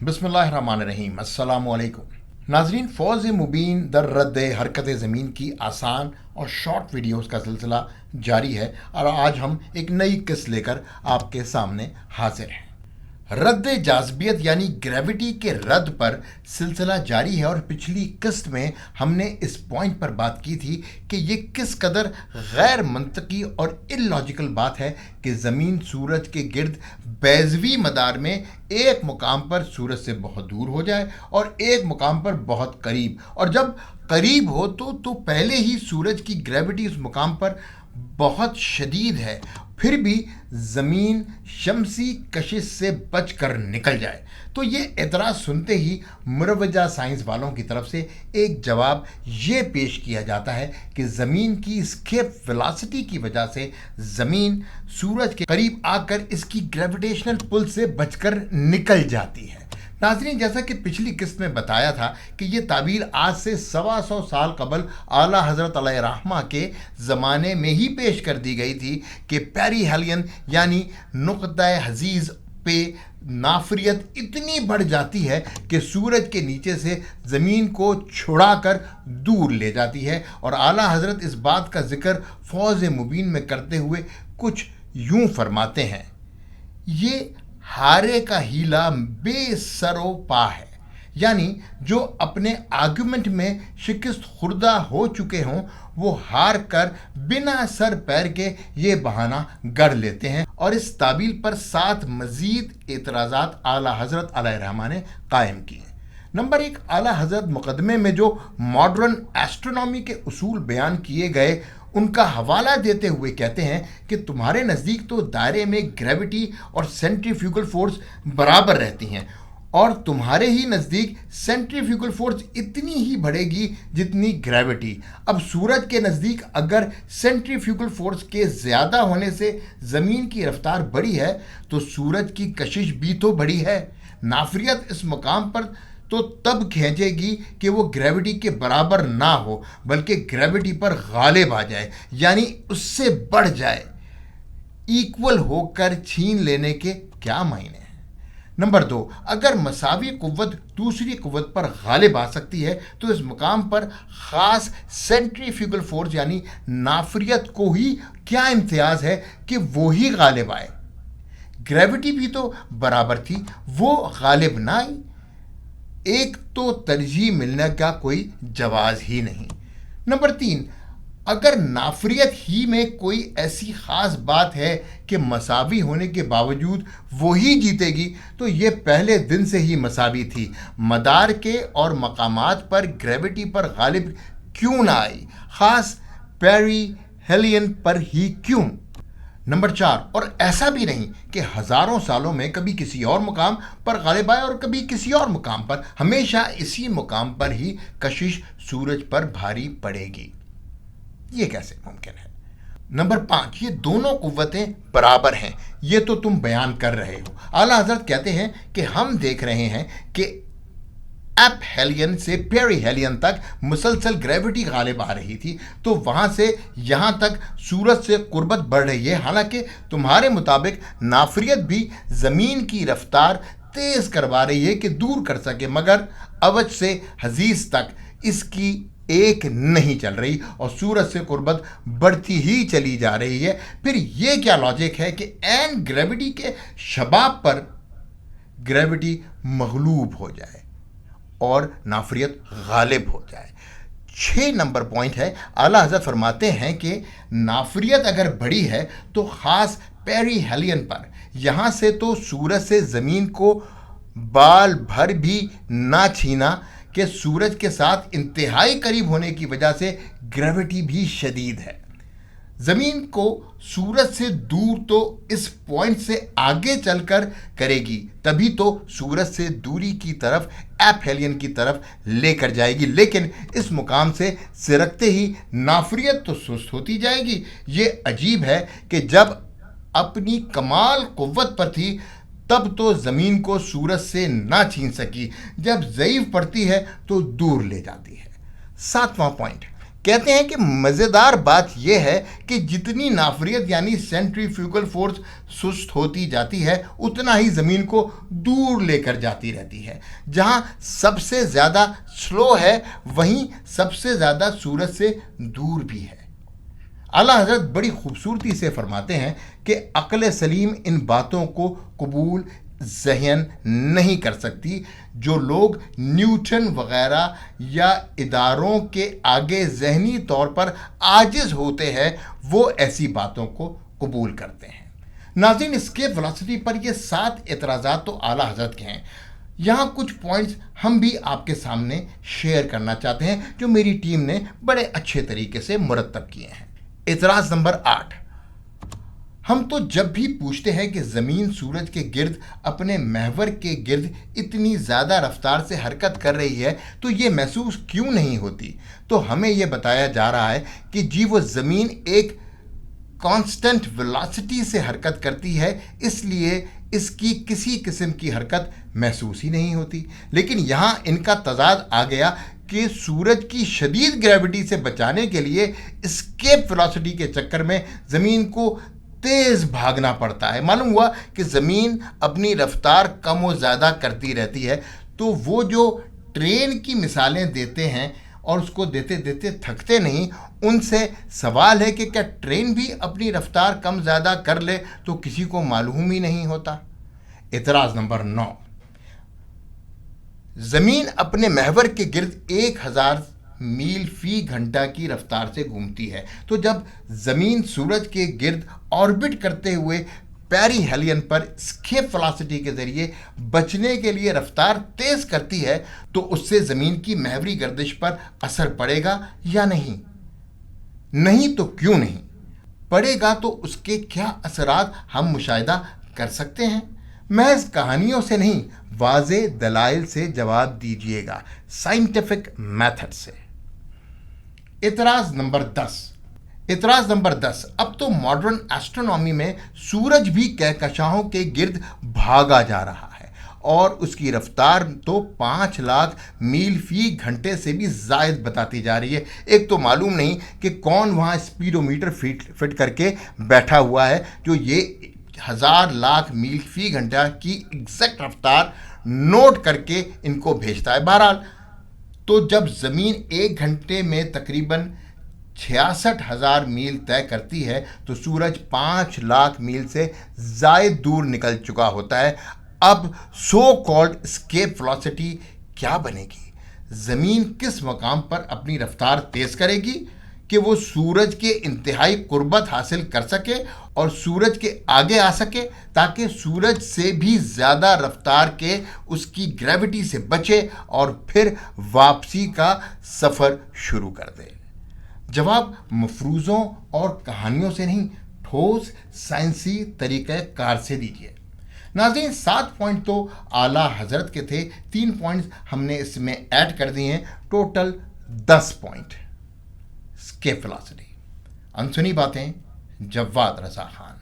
बिस्मिल्लाहिर्रहमानिर्रहीम, अस्सलामु अलैकुम। नाजरीन, फौज मुबीन दर रद्द हरकत ज़मीन की आसान और शॉर्ट वीडियोस का सिलसिला जारी है और आज हम एक नई किस्त लेकर आपके सामने हाजिर हैं। रद्द जाज़बियत यानी ग्रेविटी के रद्द पर सिलसिला जारी है और पिछली किस्त में हमने इस पॉइंट पर बात की थी कि ये किस कदर गैर मंतकी और इलॉजिकल बात है कि ज़मीन सूरज के गिर्द बैज़वी मदार में एक मुकाम पर सूरज से बहुत दूर हो जाए और एक मुकाम पर बहुत करीब, और जब करीब हो तो पहले ही सूरज की ग्रेविटी उस मुकाम पर बहुत शदीद है, फिर भी ज़मीन शमसी कशिश से बचकर निकल जाए। तो ये एतराज़ सुनते ही मुरवजा साइंस वालों की तरफ से एक जवाब ये पेश किया जाता है कि ज़मीन की स्केप वेलोसिटी की वजह से ज़मीन सूरज के करीब आकर इसकी ग्रेविटेशनल पुल से बचकर निकल जाती है। नाज़रीन, जैसा कि पिछली किस्त में बताया था कि ये ताबीर आज से 125 साल कबल आला हज़रत अलैहिर्रहमा के ज़माने में ही पेश कर दी गई थी कि पेरिहेलियन यानी नुक़्ता हज़ीज़ पे नाफरियत इतनी बढ़ जाती है कि सूरज के नीचे से ज़मीन को छुड़ाकर दूर ले जाती है। और आला हज़रत इस बात का ज़िक्र फौज मुबीन में करते हुए कुछ यूँ फरमाते हैं, ये हारे का हीला बेसरो पा है, यानी जो अपने आर्गुमेंट में शिकस्त खुर्दा हो चुके हों वो हार कर बिना सर पैर के ये बहाना गढ़ लेते हैं। और इस ताबील पर 7 मज़ीद एतराज़ात आला हज़रत अलैहिर्रहमा ने कायम किए। नंबर 1, आला हज़रत मुकदमे में जो मॉडर्न एस्ट्रोनॉमी के उसूल बयान किए गए उनका हवाला देते हुए कहते हैं कि तुम्हारे नज़दीक तो दायरे में ग्रेविटी और सेंट्रीफ्यूगल फोर्स बराबर रहती हैं और तुम्हारे ही नज़दीक सेंट्रीफ्यूगल फोर्स इतनी ही बढ़ेगी जितनी ग्रेविटी। अब सूरज के नज़दीक अगर सेंट्रीफ्यूगल फोर्स के ज़्यादा होने से ज़मीन की रफ्तार बढ़ी है तो सूरज की कशिश भी तो बढ़ी है। नाफरियत इस मुकाम पर तो तब खींचेगी कि वो ग्रेविटी के बराबर ना हो बल्कि ग्रेविटी पर गालिब आ जाए, यानी उससे बढ़ जाए। इक्वल होकर छीन लेने के क्या मायने हैं। नंबर 2, अगर मसावी कुव्वत दूसरी कुव्वत पर गालिब आ सकती है तो इस मुकाम पर ख़ास सेंट्रीफ्यूगल फोर्स यानी नाफरियत को ही क्या इम्तियाज़ है कि वो ही गालिब आए। ग्रेविटी भी तो बराबर थी, वो गालिब ना आई। एक तो तरजीह मिलने का कोई जवाज़ ही नहीं। नंबर 3, अगर नाफरियत ही में कोई ऐसी ख़ास बात है कि मसावी होने के बावजूद वो ही जीतेगी तो ये पहले दिन से ही मसावी थी। मदार के और मकामात पर ग्रेविटी पर गालिब क्यों ना आई, ख़ास पेरिहेलियन पर ही क्यों। नंबर 4, और ऐसा भी नहीं कि हज़ारों सालों में कभी किसी और मुकाम पर गालिब आए और कभी किसी और मुकाम पर, हमेशा इसी मुकाम पर ही कशिश सूरज पर भारी पड़ेगी। ये कैसे मुमकिन है। नंबर 5, ये दोनों कुव्वतें बराबर हैं, ये तो तुम बयान कर रहे हो। आला हज़रत कहते हैं कि हम देख रहे हैं कि एपहेलियन से पेरिहेलियन तक मुसलसल ग्रेविटी गालिब आ रही थी, तो वहाँ से यहाँ तक सूरज से कुर्बत बढ़ रही है। हालांकि तुम्हारे मुताबिक नाफरियत भी ज़मीन की रफ्तार तेज़ करवा रही है कि दूर कर सके, मगर अवज से हजीज़ तक इसकी एक नहीं चल रही और सूरज से कुर्बत बढ़ती ही चली जा रही है। फिर ये क्या लॉजिक है कि एन ग्रेविटी के शबाब पर ग्रेविटी मगलूब हो जाए और नाफरियत गालिब हो जाए। 6 नंबर पॉइंट है, आला हज़रत फरमाते हैं कि नाफरियत अगर बढ़ी है तो ख़ास पेरिहेलियन पर, यहाँ से तो सूरज से ज़मीन को बाल भर भी ना छीना कि सूरज के साथ इंतहाई करीब होने की वजह से ग्रेविटी भी शदीद है। ज़मीन को सूरज से दूर तो इस पॉइंट से आगे चलकर करेगी, तभी तो सूरज से दूरी की तरफ एपहेलियन की तरफ लेकर जाएगी, लेकिन इस मुकाम से सिरकते ही नाफरियत तो सुस्त होती जाएगी। ये अजीब है कि जब अपनी कमाल कुव्वत पर थी तब तो ज़मीन को सूरज से ना छीन सकी, जब ज़ईफ़ पड़ती है तो दूर ले जाती है। 7वां पॉइंट, कहते हैं कि मज़ेदार बात यह है कि जितनी नाफरियत यानी सेंट्रीफ्यूगल फोर्स सुस्त होती जाती है उतना ही ज़मीन को दूर लेकर जाती रहती है। जहां सबसे ज़्यादा स्लो है वहीं सबसे ज़्यादा सूरज से दूर भी है। आला हजरत बड़ी खूबसूरती से फरमाते हैं कि अक्ल सलीम इन बातों को कबूल ज़हन नहीं कर सकती। जो लोग न्यूटन वगैरह या इदारों के आगे ज़हनी तौर पर आजिज़ होते हैं वो ऐसी बातों को कबूल करते हैं। नाज़रीन, एस्केप वेलोसिटी पर ये 7 एतराज़ात तो आला हजरत के हैं। यहाँ कुछ पॉइंट्स हम भी आपके सामने शेयर करना चाहते हैं जो मेरी टीम ने बड़े अच्छे तरीके से मुरतब किए हैं। एतराज़ नंबर 8, हम तो जब भी पूछते हैं कि ज़मीन सूरज के गिर्द अपने महवर के गिर्द इतनी ज़्यादा रफ्तार से हरकत कर रही है तो ये महसूस क्यों नहीं होती, तो हमें ये बताया जा रहा है कि जी वो ज़मीन एक कांस्टेंट वेलोसिटी से हरकत करती है, इसलिए इसकी किसी किस्म की हरकत महसूस ही नहीं होती। लेकिन यहाँ इनका तजाद आ गया कि सूरज की शदीद ग्रेविटी से बचाने के लिए एस्केप वेलोसिटी के चक्कर में ज़मीन को तेज़ भागना पड़ता है। मालूम हुआ कि ज़मीन अपनी रफ्तार कम और ज़्यादा करती रहती है। तो वो जो ट्रेन की मिसालें देते हैं और उसको देते देते थकते नहीं, उनसे सवाल है कि क्या ट्रेन भी अपनी रफ्तार कम ज़्यादा कर ले तो किसी को मालूम ही नहीं होता। एतराज़ नंबर 9, ज़मीन अपने महवर के गिर्द 1000 मील फी घंटा की रफ्तार से घूमती है। तो जब ज़मीन सूरज के गिर्द ऑर्बिट करते हुए पेरिहेलियन पर एस्केप वेलोसिटी के ज़रिए बचने के लिए रफ्तार तेज़ करती है तो उससे ज़मीन की महवरी गर्दिश पर असर पड़ेगा या नहीं? नहीं तो क्यों नहीं पड़ेगा, तो उसके क्या असरात हम मुशाहिदा कर सकते हैं? महज कहानियों से नहीं, वाज़े दलाइल से जवाब दीजिएगा, साइंटिफिक मेथड से। एतराज़ नंबर 10, अब तो मॉडर्न एस्ट्रोनॉमी में सूरज भी कहकशाओं के गिर्द भागा जा रहा है और उसकी रफ्तार तो 5 लाख मील फी घंटे से भी ज़ायद बताती जा रही है। एक तो मालूम नहीं कि कौन वहाँ स्पीडोमीटर फिट करके बैठा हुआ है जो ये 1000 लाख मील फी घंटा की एग्जैक्ट रफ्तार नोट करके इनको भेजता है। बहरहाल, तो जब ज़मीन 1 घंटे में तकरीबन 66,000 मील तय करती है तो सूरज 5 लाख मील से ज़ायद दूर निकल चुका होता है। अब सो कॉल्ड एस्केप वेलोसिटी क्या बनेगी? ज़मीन किस मकाम पर अपनी रफ्तार तेज़ करेगी कि वो सूरज के इंतहाई कुर्बत हासिल कर सके और सूरज के आगे आ सके, ताकि सूरज से भी ज़्यादा रफ्तार के उसकी ग्रेविटी से बचे और फिर वापसी का सफ़र शुरू कर दे। जवाब मफरूज़ों और कहानियों से नहीं, ठोस साइंसी तरीक़े कार से दीजिए। नाज़रीन, 7 पॉइंट तो आला हज़रत के थे, 3 पॉइंट्स हमने इसमें ऐड कर दिए हैं, टोटल 10 पॉइंट। Escape velocity. अनसुनी बातें, जवाद रज़ा खान।